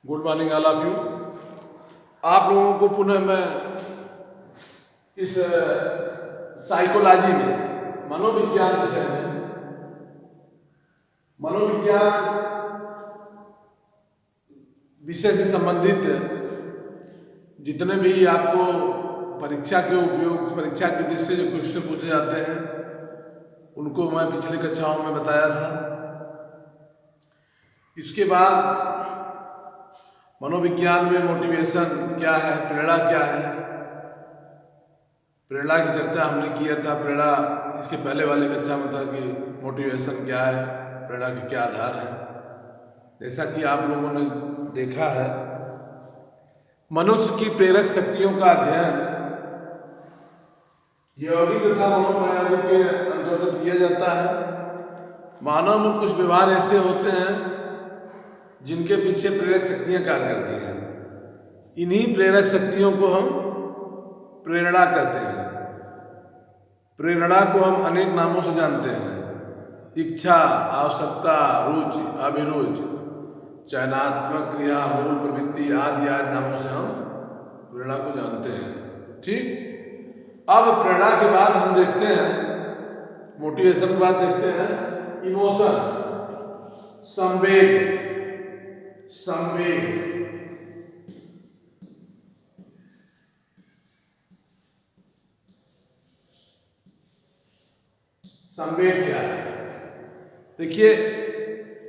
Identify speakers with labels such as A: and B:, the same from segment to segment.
A: Good morning all of you. आप लोगों को पुनः मैं इस साइकोलॉजी में मनोविज्ञान विषय में मनोविज्ञान विषय से संबंधित जितने भी आपको परीक्षा के दृष्टि से जो क्वेश्चन पूछे जाते हैं उनको मैं पिछले कक्षाओं में बताया था। इसके बाद मनोविज्ञान में मोटिवेशन क्या है, प्रेरणा क्या है, प्रेरणा की चर्चा हमने किया था। प्रेरणा इसके पहले वाले कक्षा में था कि मोटिवेशन क्या है, प्रेरणा के क्या आधार हैं। जैसा कि आप लोगों ने देखा है, मनुष्य की प्रेरक शक्तियों का अध्ययन यौगिक तथा मनोप्रयागों के अंतर्गत किया जाता है। मानव में कुछ व्यवहार ऐसे होते हैं जिनके पीछे प्रेरक शक्तियां कार्य करती हैं। इन्हीं प्रेरक शक्तियों को हम प्रेरणा कहते हैं। प्रेरणा को हम अनेक नामों से जानते हैं: इच्छा, आवश्यकता, रुचि, अभिरुचि, चयनात्मक क्रिया, मूल प्रवृत्ति आदि नामों से हम प्रेरणा को जानते हैं। ठीक। अब प्रेरणा के बाद हम देखते हैं, मोटिवेशन के बाद देखते हैं इमोशन, संवेग। संवेग क्या है? देखिए,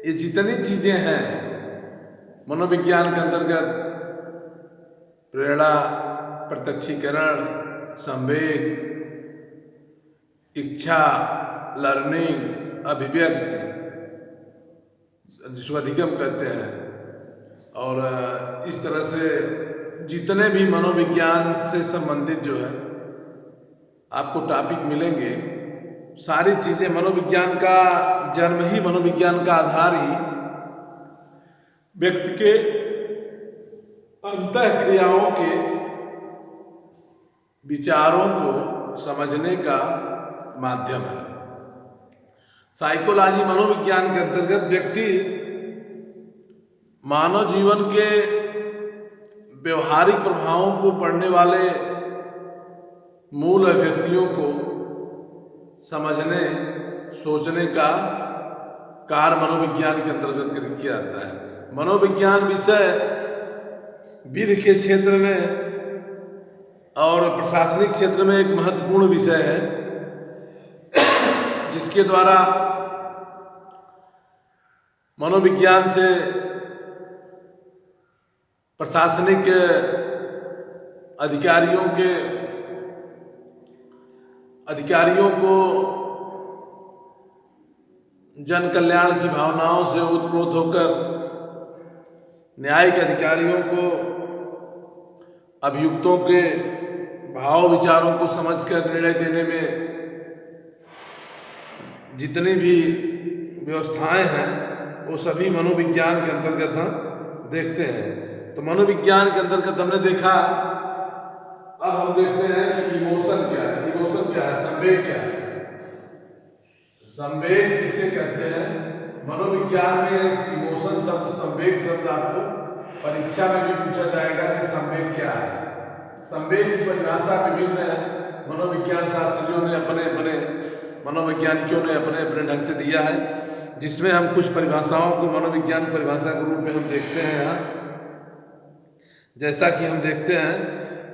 A: ये जितनी चीजें हैं मनोविज्ञान के अंतर्गत, प्रेरणा, प्रत्यक्षीकरण, संवेग, इच्छा, लर्निंग, अभिव्यक्ति, जिसको अधिगम कहते हैं, और इस तरह से जितने भी मनोविज्ञान से संबंधित जो है आपको टॉपिक मिलेंगे, सारी चीजें मनोविज्ञान का जन्म ही, मनोविज्ञान का आधार ही व्यक्ति के अंतः क्रियाओं के विचारों को समझने का माध्यम है। साइकोलॉजी मनोविज्ञान के अंतर्गत व्यक्ति मानव जीवन के व्यवहारिक प्रभावों को पढ़ने वाले मूल अभिव्यक्तियों को समझने, सोचने का कार्य मनोविज्ञान के अंतर्गत किया जाता है। मनोविज्ञान विषय विधि के क्षेत्र में और प्रशासनिक क्षेत्र में एक महत्वपूर्ण विषय है, जिसके द्वारा मनोविज्ञान से प्रशासनिक अधिकारियों को जन कल्याण की भावनाओं से उत्प्रोत होकर न्यायिक अधिकारियों को अभियुक्तों के भाव विचारों को समझकर निर्णय देने में जितनी भी व्यवस्थाएं हैं वो सभी मनोविज्ञान के अंतर्गत हम देखते हैं। तो मनोविज्ञान के अंतर्गत हमने देखा। अब हम देखते हैं कि इमोशन क्या है। संवेग क्या है? संवेग किसे कहते हैं? मनोविज्ञान में इमोशन शब्द, संवेग शब्द आपको परीक्षा में भी पूछा जाएगा कि संवेग क्या है। संवेग की परिभाषा विभिन्न मनोविज्ञान शास्त्रियों ने मनोवैज्ञानिकों ने अपने अपने ढंग से दिया है, जिसमें हम कुछ परिभाषाओं को मनोविज्ञान परिभाषा के रूप में हम देखते हैं यहाँ। जैसा कि हम देखते हैं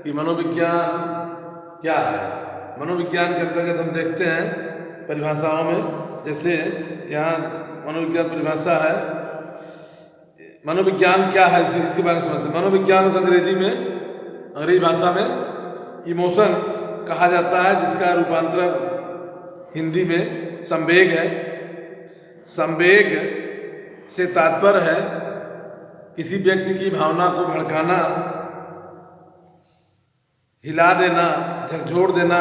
A: कि मनोविज्ञान क्या है। मनोविज्ञान के अंतर्गत हम देखते हैं परिभाषाओं में, जैसे यहाँ मनोविज्ञान परिभाषा है। मनोविज्ञान क्या है इसके बारे में समझते हैं। मनोविज्ञान को अंग्रेजी भाषा में इमोशन कहा जाता है, जिसका रूपांतरण हिंदी में संवेग है। संवेग से तात्पर्य है किसी व्यक्ति की भावना को भड़काना, हिला देना, झकझोर देना,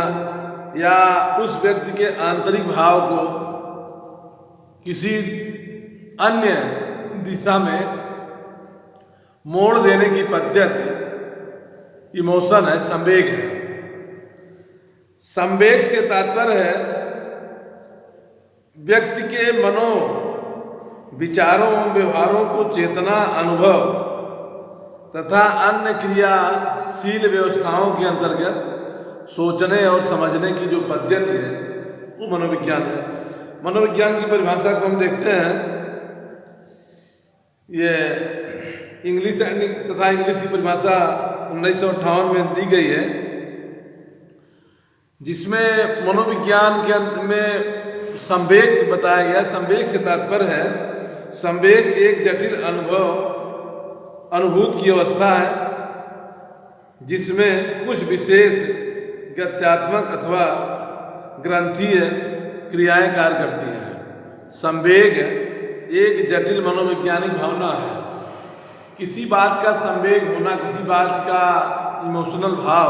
A: या उस व्यक्ति के आंतरिक भाव को किसी अन्य दिशा में मोड़ देने की पद्धति इमोशन है, संवेग है। संवेग से तात्पर्य है व्यक्ति के विचारों, व्यवहारों को चेतना, अनुभव तथा अन्य क्रियाशील व्यवस्थाओं के अंतर्गत सोचने और समझने की जो पद्धति है वो मनोविज्ञान है। मनोविज्ञान की परिभाषा को हम देखते हैं, ये इंग्लिश तथा इंग्लिश की परिभाषा 1958 में दी गई है, जिसमें मनोविज्ञान के अंत में संवेग बताया गया। संवेग से तात्पर्य है, संवेग एक जटिल अनुभूत की अवस्था है जिसमें कुछ विशेष गत्यात्मक अथवा ग्रंथीय क्रियाएं कार्य करती हैं। संवेग एक जटिल मनोवैज्ञानिक भावना है। किसी बात का संवेग होना, किसी बात का इमोशनल भाव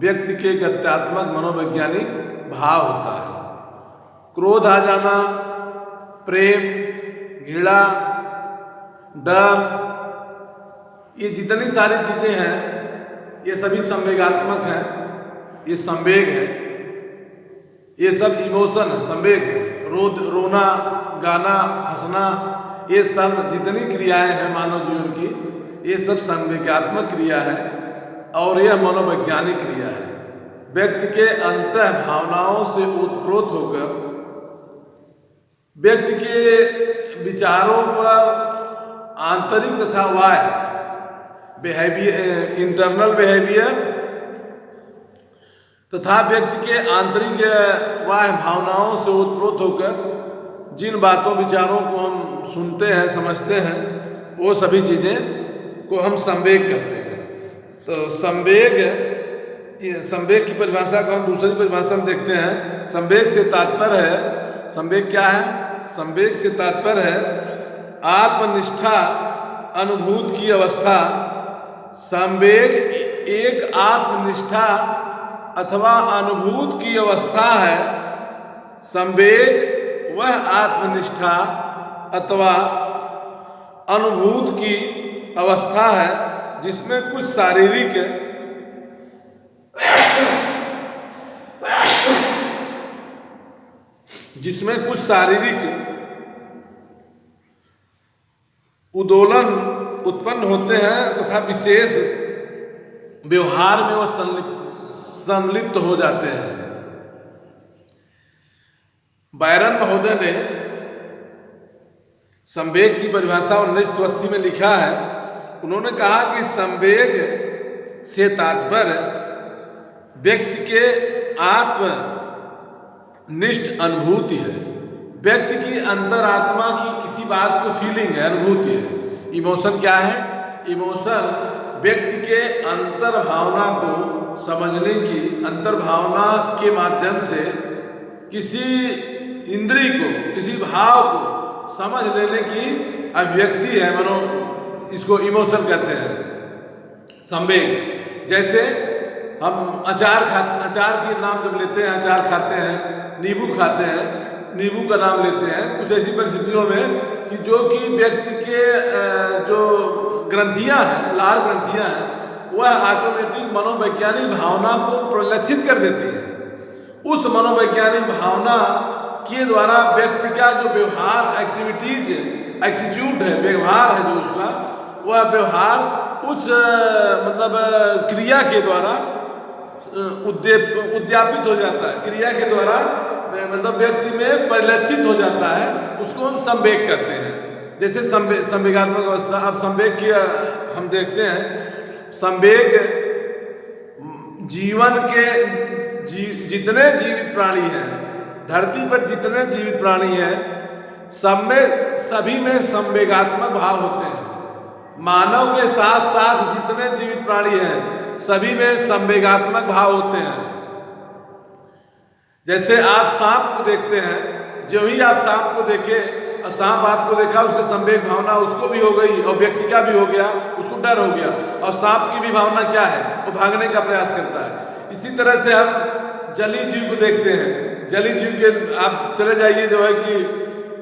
A: व्यक्ति के गत्यात्मक मनोवैज्ञानिक भाव होता है। क्रोध आ जाना, प्रेम, घृणा, डर, ये जितनी सारी चीज़ें हैं ये सभी संवेगात्मक हैं, ये संवेग है, ये सब इमोशन है, संवेग है। रोना, गाना, हंसना, ये सब जितनी क्रियाएं हैं मानव जीवन की, ये सब संवेगात्मक क्रिया है और यह मनोवैज्ञानिक क्रिया है। व्यक्ति के अंतः भावनाओं से ओतप्रोत होकर व्यक्ति के विचारों पर आंतरिक तथा बाह्य बिहेवियर, इंटरनल बिहेवियर तथा व्यक्ति के आंतरिक बाह्य भावनाओं से ओतप्रोत होकर जिन बातों विचारों को हम सुनते हैं, समझते हैं, वो सभी चीज़ें को हम संवेग कहते हैं। तो संवेग की परिभाषा को हम दूसरी परिभाषा में देखते हैं। संवेग से तात्पर्य है, संवेग क्या है? संवेग से तात्पर्य है आत्मनिष्ठा अनुभूत की अवस्था। संवेग एक आत्मनिष्ठा अथवा अनुभूत की अवस्था है। संवेग वह आत्मनिष्ठा अथवा अनुभूत की अवस्था है जिसमें कुछ शारीरिक उदोलन उत्पन्न होते हैं तथा विशेष व्यवहार में वह संलिप्त हो जाते हैं। बायरन महोदय ने संवेग की परिभाषा 1980 में लिखा है। उन्होंने कहा कि संवेग से तात्पर्य व्यक्ति के आत्मनिष्ठ अनुभूति है। व्यक्ति की अंतरात्मा की किसी बात को फीलिंग है, अनुभूति है। इमोशन क्या है? इमोशन व्यक्ति के अंतर्भावना को समझने की, अंतर्भावना के माध्यम से किसी इंद्रिय को, किसी भाव को समझ लेने की अभिव्यक्ति है। इसको इमोशन कहते हैं, संवेग। जैसे हम अचार की नाम जब लेते हैं, अचार खाते हैं, नींबू खाते हैं, नींबू का नाम लेते हैं कुछ ऐसी परिस्थितियों में कि जो कि व्यक्ति के जो ग्रंथियां हैं, लार ग्रंथियां हैं, वह ऑटोमेटिक मनोवैज्ञानिक भावना को प्रलक्षित कर देती है। उस मनोवैज्ञानिक भावना के द्वारा व्यक्ति का जो व्यवहार एटीट्यूड है, व्यवहार है जो उसका, वह व्यवहार उस क्रिया के द्वारा उद्यापित हो जाता है। क्रिया के द्वारा व्यक्ति में परिलक्षित हो जाता है। उसको हम संवेग कहते हैं। जैसे संवेगात्मक अवस्था। अब संवेग की हम देखते हैं। संवेग जीवन के जितने जीवित प्राणी हैं, धरती पर जितने जीवित प्राणी हैं, सभी में संवेगात्मक भाव होते हैं। मानव के साथ साथ जितने जीवित प्राणी हैं सभी में संवेगात्मक भाव होते हैं। जैसे आप सांप को देखते हैं, जो ही आप सांप को देखे और सांप आपको देखा, उसके संवेग भावना उसको भी हो गई और व्यक्ति का भी हो गया, उसको डर हो गया। और सांप की भी भावना क्या है? वो भागने का प्रयास करता है। इसी तरह से हम जलीय जीव को देखते हैं। जलीय जीव के आप चले जाइए, जो है कि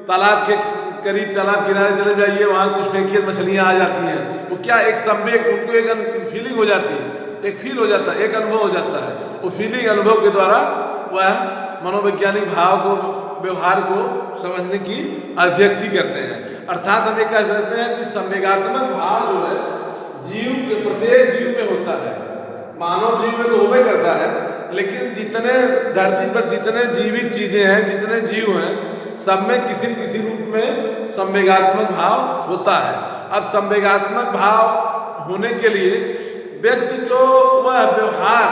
A: तालाब के करीब, तालाब किनारे चले जाइए, वहाँ कुछ फेंकिए, मछलियाँ आ जाती हैं। वो क्या? एक संवेग, उनको एक फीलिंग हो जाती है, एक फील हो जाता है, एक अनुभव हो जाता है। वो फीलिंग, अनुभव के द्वारा वह मनोवैज्ञानिक भाव को, व्यवहार को समझने की अभिव्यक्ति करते हैं। अर्थात हम ये कह सकते हैं कि संवेगात्मक भाव जो है प्रत्येक जीव में होता है। मानव जीव में तो होवे करता है, लेकिन जितने धरती पर जितने जीवित चीजें हैं, जितने जीव हैं, सब में किसी न किसी रूप में संवेगात्मक भाव होता है। अब संवेगात्मक भाव होने के लिए व्यक्ति को वह व्यवहार,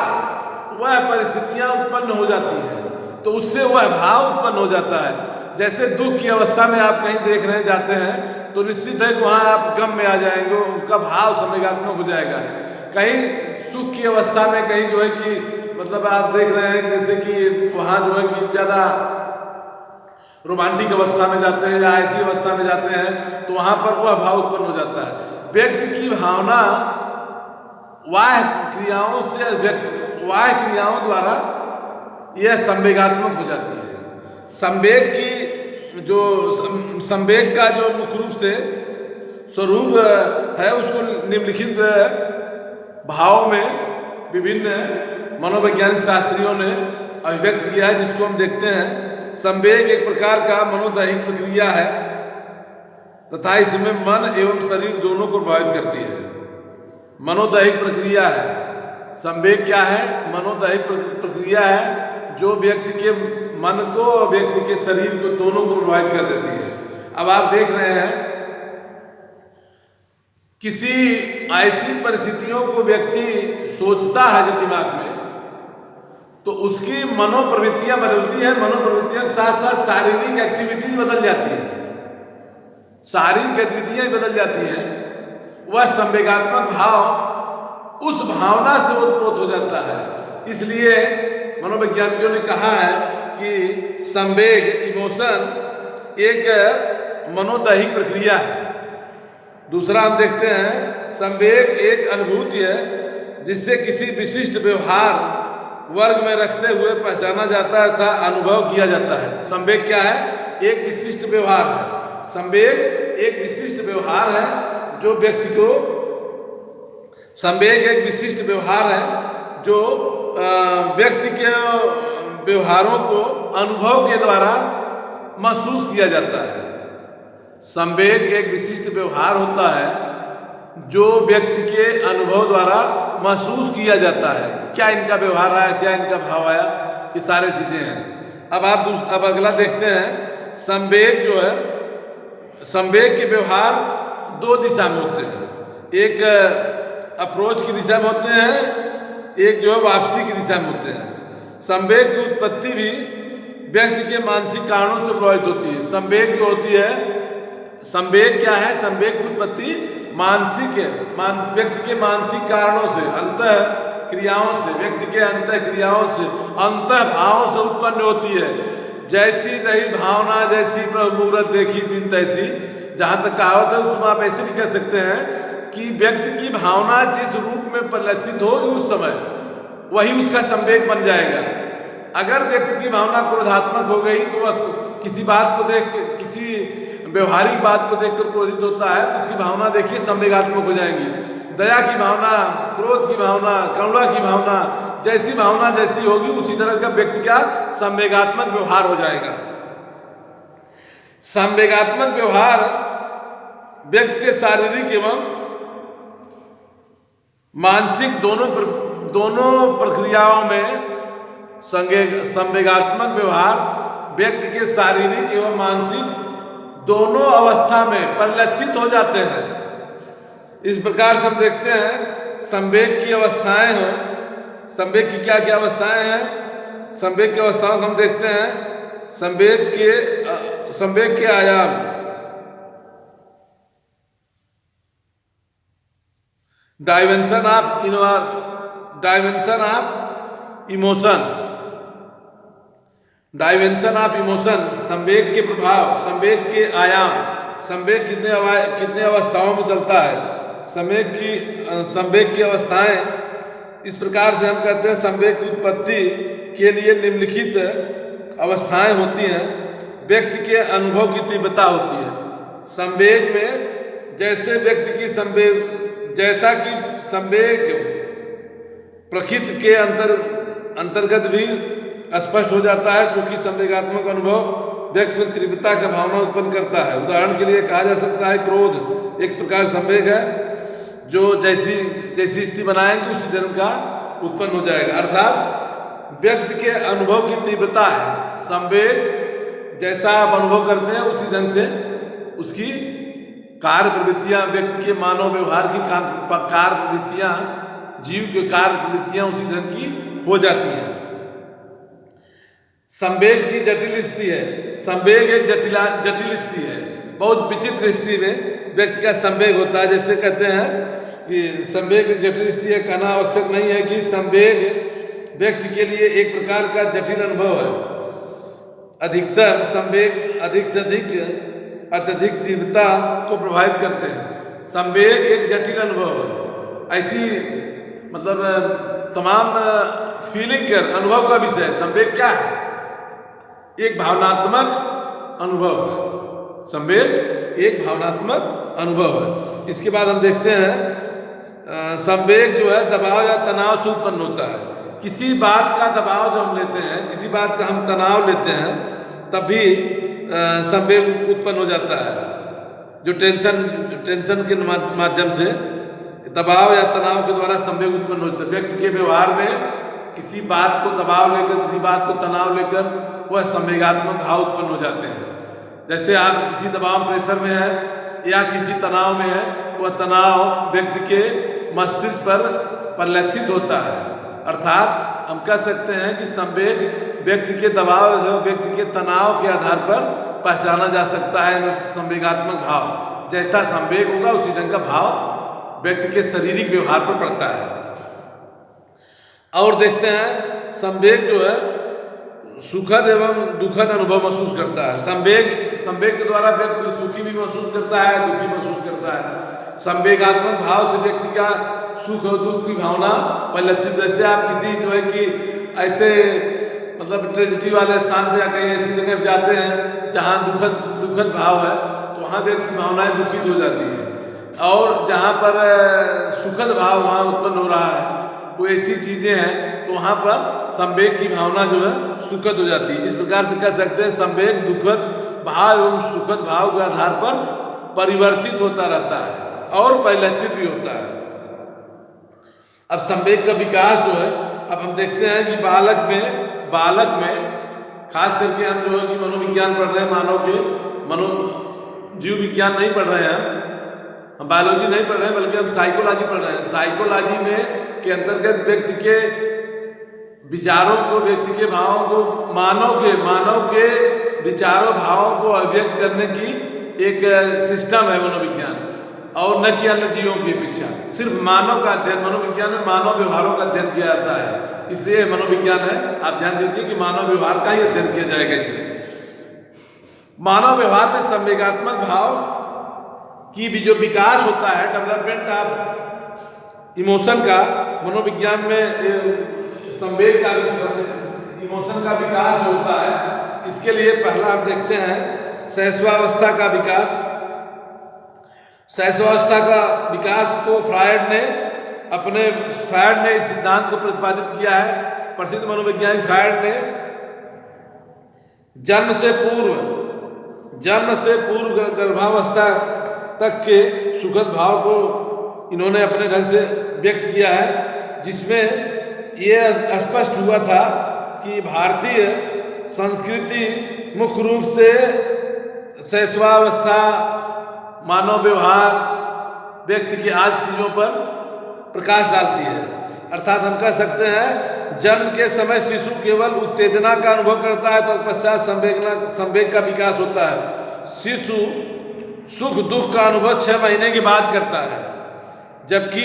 A: वह परिस्थितियां उत्पन्न हो जाती हैं, तो उससे वह भाव उत्पन्न हो जाता है। जैसे दुख की अवस्था में आप कहीं देख रहे जाते हैं तो निश्चित है कि वहाँ आप गम में आ जाएंगे, उनका भाव संवेगात्मक हो जाएगा। कहीं सुख की अवस्था में कहीं जो है कि मतलब आप देख रहे हैं जैसे कि वहाँ जो है कि ज़्यादा रोमांटिक अवस्था में जाते हैं या ऐसी अवस्था में जाते हैं तो वहाँ पर वह भाव उत्पन्न हो जाता है। व्यक्ति की भावना वाह क्रियाओं द्वारा यह संवेगात्मक हो जाती है। संवेग की जो संवेग का जो मुख्य रूप से स्वरूप है उसको निम्नलिखित भाव में विभिन्न मनोवैज्ञानिक शास्त्रियों ने अभिव्यक्त किया है, जिसको हम देखते हैं। संवेग एक प्रकार का मनोदैहिक प्रक्रिया है तथा इसमें मन एवं शरीर दोनों को प्रभावित करती है। मनोदैहिक प्रक्रिया है। संवेग क्या है? मनोदैहिक प्रक्रिया है जो व्यक्ति के मन को और व्यक्ति के शरीर को दोनों को प्रभावित कर देती है। अब आप देख रहे हैं किसी ऐसी परिस्थितियों को व्यक्ति सोचता है जब दिमाग में, तो उसकी मनोप्रवृत्तियां बदलती हैं। मनोप्रवृत्तियों के साथ साथ शारीरिक एक्टिविटीज बदल जाती है, शारीरिक गतिविधियां बदल जाती हैं। वह संवेगात्मक भाव उस भावना से उत्पन्न हो जाता है। इसलिए मनोवैज्ञानिकों ने कहा है कि संवेग, इमोशन एक मनोदैहिक प्रक्रिया है। दूसरा हम देखते हैं संवेग एक अनुभूति है जिससे किसी विशिष्ट व्यवहार वर्ग में रखते हुए पहचाना जाता है तथा अनुभव किया जाता है। संवेग क्या है? एक विशिष्ट व्यवहार है। संवेग एक विशिष्ट व्यवहार है जो व्यक्ति को, संवेग एक विशिष्ट व्यवहार है जो व्यक्ति के व्यवहारों को अनुभव के द्वारा महसूस किया जाता है। संवेग एक विशिष्ट व्यवहार होता है जो व्यक्ति के अनुभव द्वारा महसूस किया जाता है। क्या इनका व्यवहार आया, क्या इनका भाव आया, ये सारी चीजें हैं। अब अगला देखते हैं। संवेग जो है, संवेग के व्यवहार दो दिशा में होते हैं। एक अप्रोच की दिशा में होते हैं, एक जो है वापसी की दिशा में होते हैं। संवेग की उत्पत्ति भी व्यक्ति के मानसिक कारणों से प्रभावित होती है। संवेग जो होती है, संवेग क्या है? संवेग की उत्पत्ति व्यक्ति के मानसिक कारणों से, अंतः क्रियाओं से, व्यक्ति के अंतः क्रियाओं से, अंतः भावों से उत्पन्न होती है। जैसी तही भावना, जैसी प्रभु मुहूर्त देखी दिन तैसी, जहाँ तक कहावत है उसमें आप ऐसे भी कह सकते हैं कि व्यक्ति की भावना जिस रूप में परिलक्षित होगी उस समय वही उसका संवेग बन जाएगा। अगर व्यक्ति की भावना क्रोधात्मक हो गई तो वह किसी बात को देख, किसी व्यवहारिक बात को देखकर क्रोधित होता है तो उसकी भावना देखिए संवेगात्मक हो जाएंगी। दया की भावना, क्रोध की भावना, करुणा की भावना, जैसी भावना जैसी होगी उसी तरह का व्यक्ति का संवेगात्मक व्यवहार हो जाएगा। संवेगात्मक व्यवहार व्यक्ति के शारीरिक एवं मानसिक दोनों प्रक्रियाओं में संवेगात्मक व्यवहार व्यक्ति के शारीरिक एवं मानसिक दोनों अवस्था में परिलक्षित हो जाते हैं। इस प्रकार से हम देखते हैं संवेग की अवस्थाएं हैं। संवेग की क्या क्या अवस्थाएं हैं? संवेग की अवस्थाओं को हम देखते हैं। संवेग के आयाम, dimension of emotion, dimension of emotion, संवेग के प्रभाव, संवेग के आयाम, संवेग कितने अवस्थाओं में चलता है, संवेग की अवस्थाएं। इस प्रकार से हम कहते हैं संवेग की उत्पत्ति के लिए निम्नलिखित अवस्थाएं होती हैं। व्यक्ति के अनुभव की तीव्रता होती है। संवेग में जैसे व्यक्ति की जैसा कि संवेग प्रकृति के अंतर्गत भी स्पष्ट हो जाता है, क्योंकि संवेगात्मक अनुभव व्यक्ति में तीव्रता का भावना उत्पन्न करता है। उदाहरण के लिए कहा जा सकता है क्रोध एक प्रकार संवेग है। जो जैसी जैसी स्थिति बनाएंगे उसी धर्म का उत्पन्न हो जाएगा। अर्थात व्यक्ति के अनुभव की तीव्रता है, संवेग जैसा आप अनुभव करते हैं उसी ढंग से उसकी कार्य प्रवृत्तियां, व्यक्ति के मानव व्यवहार की कार्य प्रवृत्तियां, जीव की कार्य प्रवृत्तियां उसी ढंग की हो जाती हैं। संवेग की जटिल स्थिति है, संवेग एक जटिल स्थिति है, बहुत विचित्र स्थिति में व्यक्ति का संवेग होता है। जैसे कहते हैं कि संवेग जटिल स्थिति है, कहना आवश्यक नहीं है कि संवेग व्यक्ति के लिए एक प्रकार का जटिल अनुभव है। अधिकतर संवेग अधिक से अधिक अत्यधिक तीव्रता को प्रभावित करते हैं। संवेग एक जटिल अनुभव है, ऐसी मतलब तमाम फीलिंग कर अनुभव का विषय है। संवेग क्या है? एक भावनात्मक अनुभव है। संवेग एक भावनात्मक अनुभव है। इसके बाद हम देखते हैं संवेग जो है दबाव या तनाव से उत्पन्न होता है। किसी बात का दबाव जो हम लेते हैं, किसी बात का हम तनाव लेते हैं, तभी संवेग उत्पन्न हो जाता है। जो टेंशन के माध्यम से दबाव या तनाव के द्वारा संवेग उत्पन्न होता है। व्यक्ति के व्यवहार में किसी बात को दबाव लेकर, किसी बात को तनाव लेकर वह संवेगात्मक भाव उत्पन्न हो जाते हैं। जैसे आप किसी दबाव प्रेशर में है या किसी तनाव में है, वह तनाव व्यक्ति के मस्तिष्क पर परिलक्षित होता है। अर्थात हम कह सकते हैं कि संवेग व्यक्ति के दबाव, व्यक्ति के तनाव के आधार पर पहचाना जा सकता है। संवेगात्मक भाव जैसा संवेग होगा उसी ढंग का भाव व्यक्ति के शारीरिक व्यवहार पर पड़ता है। और देखते हैं संवेग जो है सुखद एवं दुखद अनुभव महसूस करता है। संवेग के द्वारा व्यक्ति सुखी भी महसूस करता है, दुखी महसूस करता है। संवेगात्मक भाव से व्यक्ति का सुख और दुख की भावना परिलक्षित। जैसे आप किसी जो है कि ऐसे मतलब ट्रेजिडी वाले स्थान पे या कहीं ऐसी जगह जाते हैं जहाँ दुखद भाव है, तो वहाँ व्यक्ति की भावनाएं दुखित हो जाती हैं। और जहाँ पर सुखद भाव वहाँ उत्पन्न हो रहा है, कोई ऐसी चीज़ें हैं, तो वहाँ पर संवेग की भावना जो है सुखद हो जाती है। इस प्रकार से कह सकते हैं संवेग दुखद भाव एवं सुखद भाव के आधार पर परिवर्तित होता रहता है और परिलक्षित भी होता है। अब संवेग का विकास जो है, अब हम देखते हैं कि बालक में खास करके हम जो है कि मनोविज्ञान पढ़ रहे हैं, मानव के जीव विज्ञान नहीं पढ़ रहे हैं, हम बायोलॉजी नहीं पढ़ रहे हैं, बल्कि हम साइकोलॉजी पढ़ रहे हैं। साइकोलॉजी में के अंतर्गत व्यक्ति के विचारों को, व्यक्ति के भावों को, मानव के विचारों भावों को अभिव्यक्त करने की एक सिस्टम है मनोविज्ञान, और न कि अन्य जीवों की अपेक्षा। सिर्फ मानव का अध्ययन, मनोविज्ञान में मानव व्यवहारों का अध्ययन किया जाता है, इसलिए मनोविज्ञान है। आप ध्यान दीजिए कि मानव व्यवहार का ही अध्ययन किया जाएगा। इसमें मानव व्यवहार में संवेगात्मक भाव की भी जो विकास होता है, डेवलपमेंट ऑफ इमोशन का, मनोविज्ञान में संवेग का, इमोशन का विकास जो होता है, इसके लिए पहला हम देखते हैं शैशवावस्था का विकास। शैशवावस्था का विकास को फ्रायड ने इस सिद्धांत को प्रतिपादित किया है। प्रसिद्ध मनोवैज्ञानिक फ्रायड ने जन्म से पूर्व गर्भावस्था तक के सुखद भाव को इन्होंने अपने ढंग से व्यक्त किया है, जिसमें ये स्पष्ट हुआ था कि भारतीय संस्कृति मुख्य रूप से शैशवावस्था, मानव व्यवहार, व्यक्ति की आदि चीज़ों पर प्रकाश डालती है। अर्थात हम कह सकते हैं जन्म के समय शिशु केवल उत्तेजना का अनुभव करता है, तत्पश्चात संवेग का विकास होता है। शिशु सुख दुख का अनुभव 6 महीने के बाद करता है, जबकि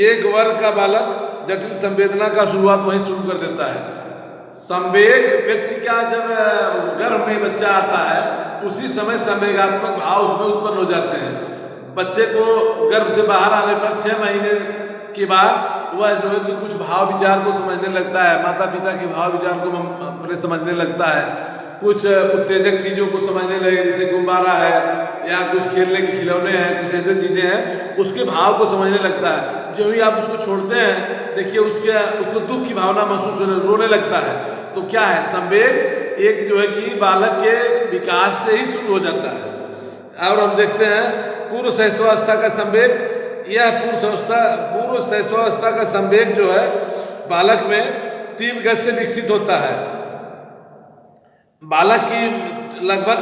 A: एक वर्ग का बालक जटिल संवेदना का शुरुआत वहीं शुरू कर देता है। संवेग व्यक्ति का जब गर्भ में बच्चा आता है, उसी समय संवेगात्मक भाव उसमें उत्पन्न हो जाते हैं। बच्चे को गर्भ से बाहर आने पर 6 महीने के बाद वह जो है कि कुछ भाव विचार को समझने लगता है, माता पिता के भाव विचार को अपने समझने लगता है, कुछ उत्तेजक चीज़ों को समझने लगे, जैसे गुब्बारा है या कुछ खेलने के खिलौने हैं, कुछ ऐसे चीज़ें हैं, उसके भाव को समझने लगता है। जो ही आप उसको छोड़ते हैं, देखिए उसको दुख की भावना महसूस रोने लगता है। तो क्या है, संवेग एक जो है कि बालक के विकास से ही शुरू हो जाता है। और हम देखते हैं पूर्व शैशवावस्था का संवेग यह पूर्व शैशवावस्था का संवेग जो है बालक में तीव्र गति से विकसित होता है। बालक की लगभग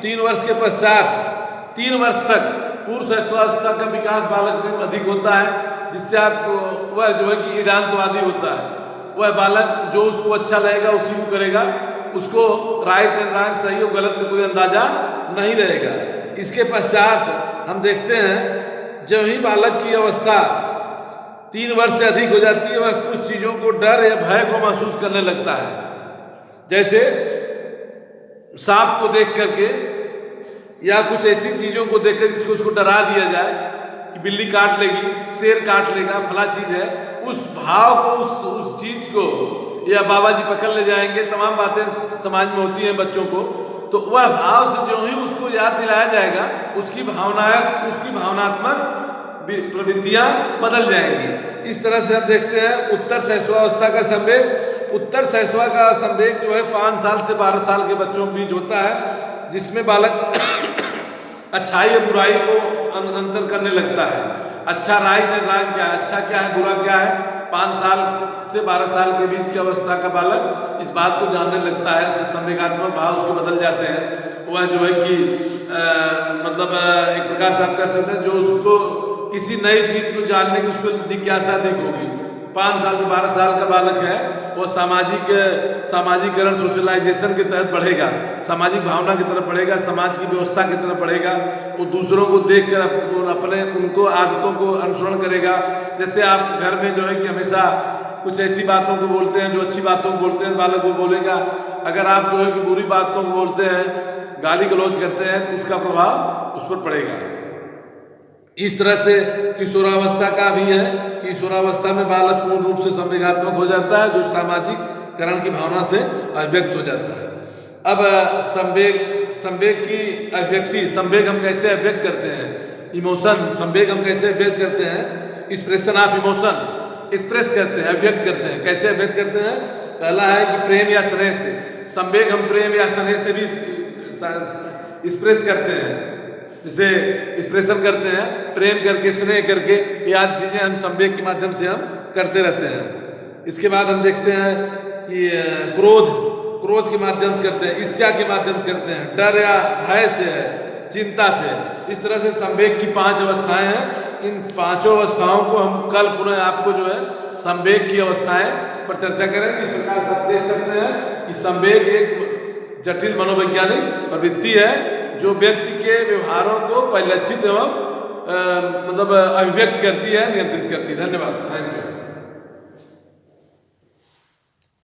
A: तीन वर्ष के पश्चात 3 वर्ष तक पूर्व शैशवावस्था का विकास बालक में अधिक होता है, जिससे आप वह जो है कि ईडानतवादी होता है। वह बालक जो उसको अच्छा लगेगा उसी को करेगा, उसको राइट एंड रॉन्ग, सही और गलत का कोई अंदाजा नहीं रहेगा। इसके पश्चात हम देखते हैं जब ही बालक की अवस्था 3 वर्ष से अधिक हो जाती है, वह कुछ चीज़ों को डर या भय को महसूस करने लगता है। जैसे सांप को देख करके या कुछ ऐसी चीज़ों को देख कर जिसको उसको डरा दिया जाए कि बिल्ली काट लेगी, शेर काट लेगा, फला चीज़ है, उस भाव को उस चीज़ को, या बाबा जी पकड़ ले जाएंगे, तमाम बातें समाज में होती हैं बच्चों को, तो वह भाव से जो ही उसको याद दिलाया जाएगा उसकी भावनात्मक प्रवृत्तियां बदल जाएंगी। इस तरह से हम देखते हैं उत्तर शैशवावस्था का संवेग। उत्तर शैशवा का संवेग जो है 5 साल से 12 साल के बच्चों के बीच होता है, जिसमें बालक अच्छाई या बुराई को अंतर करने लगता है। अच्छा राइट एंड रॉन्ग क्या है, अच्छा क्या है, बुरा क्या है, 5 साल से 12 साल के बीच की अवस्था का बालक इस बात को जानने लगता है। उससे संवेगात्मक भाव उसके बदल जाते हैं। वह जो है कि मतलब एक प्रकार से आप कह सकते हैं जो उसको किसी नई चीज़ को जानने की उसको जिज्ञासा अधिक होगी। 5 साल से 12 साल का बालक है, वो सामाजिकरण सोशलाइजेशन के तहत बढ़ेगा, सामाजिक भावना की तरफ बढ़ेगा, समाज की व्यवस्था की तरफ बढ़ेगा। वो दूसरों को देखकर अपने उनको आदतों को अनुसरण करेगा। जैसे आप घर में जो है कि हमेशा कुछ ऐसी बातों को बोलते हैं जो अच्छी बातों को बोलते हैं, बालक वो बोलेगा। अगर आप जो है कि बुरी बातों को बोलते हैं, गाली गलौज करते हैं, तो उसका प्रभाव उस पर पड़ेगा। इस तरह से किशोरावस्था का भी है। किशोरावस्था में बालक पूर्ण रूप से संवेगात्मक हो जाता है, जो सामाजिकरण की भावना से अभिव्यक्त हो जाता है। अब संवेग की अभिव्यक्ति, संवेग हम कैसे अभिव्यक्त करते हैं, इमोशन, संवेग हम कैसे अभिव्यक्त करते हैं, एक्सप्रेशन ऑफ इमोशन, एक्सप्रेस करते हैं, अभिव्यक्त करते हैं। कैसे अभिव्यक्त करते हैं? पहला है कि प्रेम या स्नेह से। संवेग हम प्रेम या स्नेह से भी एक्सप्रेस करते हैं, जिसे एक्सप्रेशन करते हैं प्रेम करके, स्नेह करके, ये आदि चीज़ें हम संवेग के माध्यम से हम करते रहते हैं। इसके बाद हम देखते हैं कि क्रोध के माध्यम से करते हैं, ईर्ष्या के माध्यम से करते हैं, डर या भय से है, चिंता से। इस तरह से संवेग की 5 अवस्थाएं हैं। इन 5 अवस्थाओं को हम कल पुनः आपको जो है संवेग की अवस्थाएं पर चर्चा करेंगे। इस प्रकार से आप देख सकते हैं कि संवेग एक जटिल मनोवैज्ञानिक प्रवृत्ति है जो व्यक्ति के व्यवहारों को परिलक्षित एवं मतलब अभिव्यक्त करती है, नियंत्रित करती है। धन्यवाद, थैंक यू।